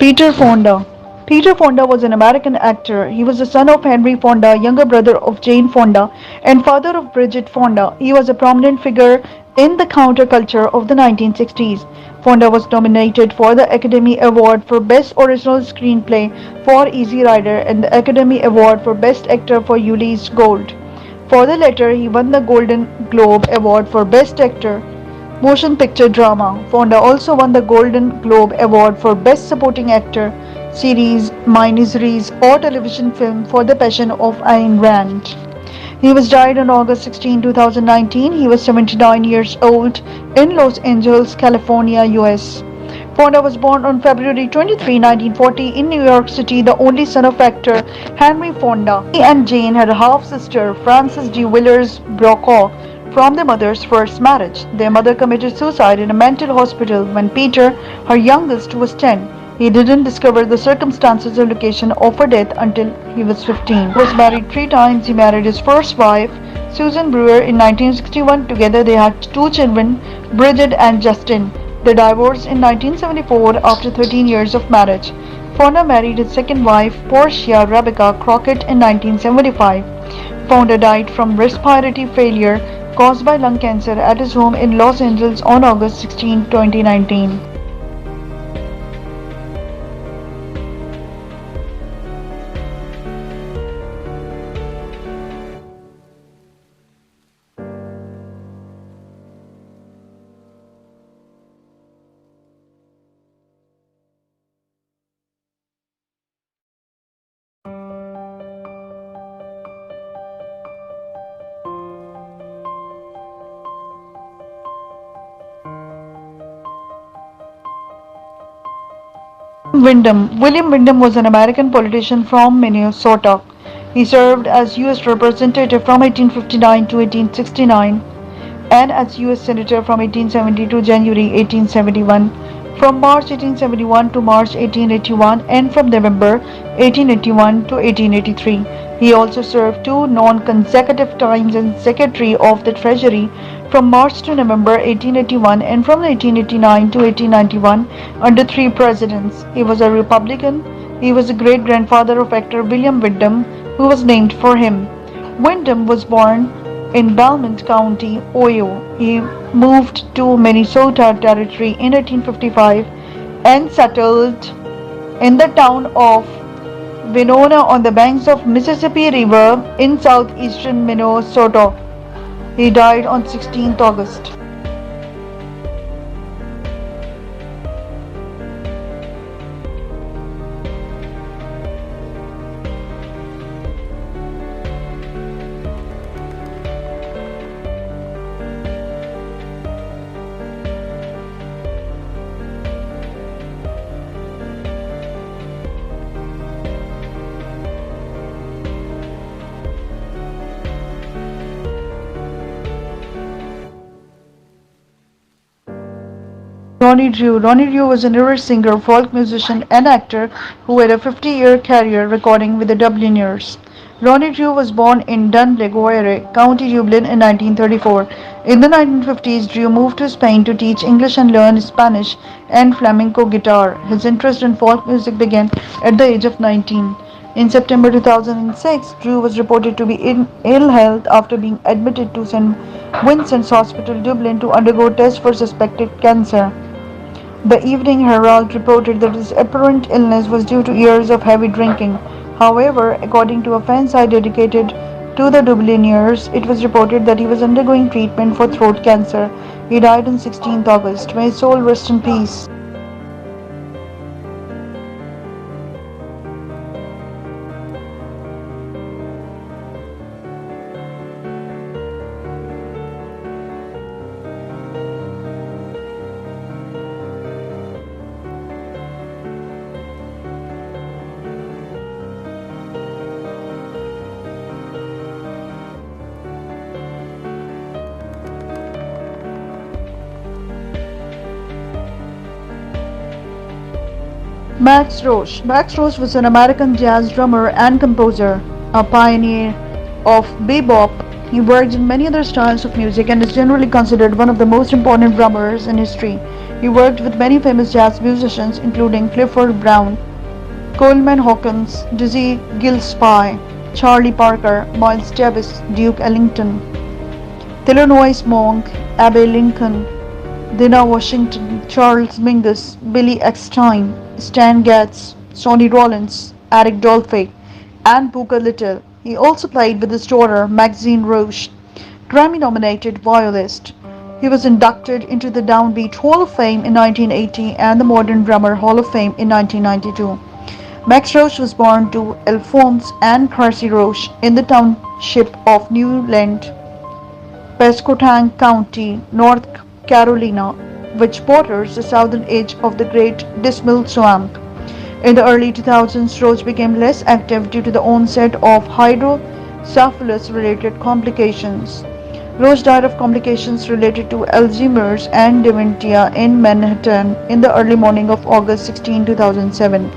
Peter Fonda. Peter Fonda was an American actor. He was the son of Henry Fonda, younger brother of Jane Fonda, and father of Bridget Fonda. He was a prominent figure in the counterculture of the 1960s. Fonda was nominated for the Academy Award for Best Original Screenplay for Easy Rider and the Academy Award for Best Actor for Ulysse Gold. For the latter, he won the Golden Globe Award for Best Actor. Motion Picture Drama. Fonda also won the Golden Globe Award for Best Supporting Actor, Series, Miniseries or Television Film for The Passion of Ayn Rand. He was died on August 16, 2019. He was 79 years old in Los Angeles, California, US. Fonda was born on February 23, 1940 in New York City, the only son of actor Henry Fonda. He and Jane had a half-sister, Frances de Villers Brokaw, from their mother's first marriage. Their mother committed suicide in a mental hospital when Peter, her youngest, was 10. He didn't discover the circumstances or location of her death until he was 15. He was married 3 times. He married his first wife, Susan Brewer, in 1961. Together they had 2 children, Bridget and Justin. They divorced in 1974 after 13 years of marriage. Fonda married his second wife, Portia Rebecca Crockett, in 1975. Fonda died from respiratory failure caused by lung cancer at his home in Los Angeles on August 16, 2019. Wyndham. William Wyndham was an American politician from Minnesota. He served as U.S. Representative from 1859 to 1869 and as U.S. Senator from 1870 to January 1871, from March 1871 to March 1881, and from November 1881 to 1883. He also served 2 non-consecutive times as Secretary of the Treasury from March to November 1881 and from 1889 to 1891 under 3 presidents. He was a Republican. He was the great-grandfather of actor William Wyndham, who was named for him. Wyndham was born in Belmont County, Ohio. He moved to Minnesota Territory in 1855 and settled in the town of Winona on the banks of Mississippi River in southeastern Minnesota. He died on 16th August. Ronnie Drew. Ronnie Drew was an Irish singer, folk musician, and actor who had a 50-year career recording with the Dubliners. Ronnie Drew was born in Dunlegoire, County Dublin in 1934. In the 1950s, Drew moved to Spain to teach English and learn Spanish and flamenco guitar. His interest in folk music began at the age of 19. In September 2006, Drew was reported to be in ill health after being admitted to St. Vincent's Hospital, Dublin, to undergo tests for suspected cancer. The Evening Herald reported that his apparent illness was due to years of heavy drinking. However, according to a fan site dedicated to the Dubliners, it was reported that he was undergoing treatment for throat cancer. He died on 16th August. May his soul rest in peace. Max Roach. Max Roach was an American jazz drummer and composer, a pioneer of bebop. He worked in many other styles of music and is generally considered one of the most important drummers in history. He worked with many famous jazz musicians including Clifford Brown, Coleman Hawkins, Dizzy Gillespie, Charlie Parker, Miles Davis, Duke Ellington, Thelonious Monk, Abe Lincoln, Dinah Washington, Charles Mingus, Billy Eckstine, Stan Getz, Sonny Rollins, Eric Dolphy, and Booker Little. He also played with his daughter Maxine Roche, Grammy-nominated violist. He was inducted into the Downbeat Hall of Fame in 1980 and the Modern Drummer Hall of Fame in 1992. Max Roche was born to Alphonse and Tracy Roche in the township of Newland, Pasquotank County, North Carolina, which borders the southern edge of the Great Dismal Swamp. In the early 2000s, Roche became less active due to the onset of hydrocephalus-related complications. Roche died of complications related to Alzheimer's and dementia in Manhattan in the early morning of August 16, 2007.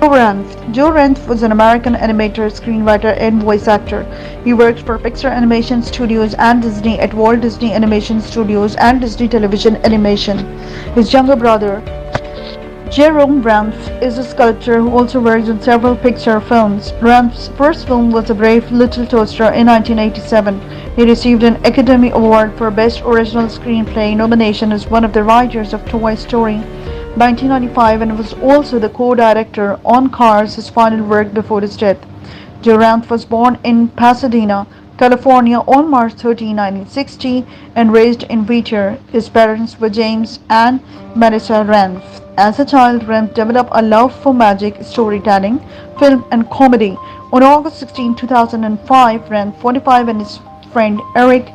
Joe Ranft. Joe Ranft was an American animator, screenwriter, and voice actor. He worked for Pixar Animation Studios and Disney at Walt Disney Animation Studios and Disney Television Animation. His younger brother, Jerome Ranft, is a sculptor who also works on several Pixar films. Ranft's first film was A Brave Little Toaster in 1987. He received an Academy Award for Best Original Screenplay nomination as one of the writers of Toy Story 1995 and was also the co-director on Cars, his final work before his death. Joe Ranft was born in Pasadena, California on March 13, 1960 and raised in Whittier. His parents were James and Marissa Ranft. As a child, Ranft developed a love for magic, storytelling, film and comedy. On August 16, 2005, Ranft, 45, and his friend Eric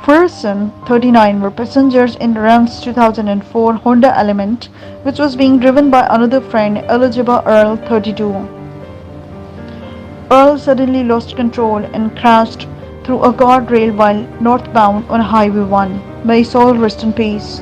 Ferguson, 39, were passengers in Ranft's 2004 Honda Element, which was being driven by another friend, Elizabeth Earl, 32. Earl suddenly lost control and crashed through a guardrail while northbound on Highway 1. May his soul rest in peace.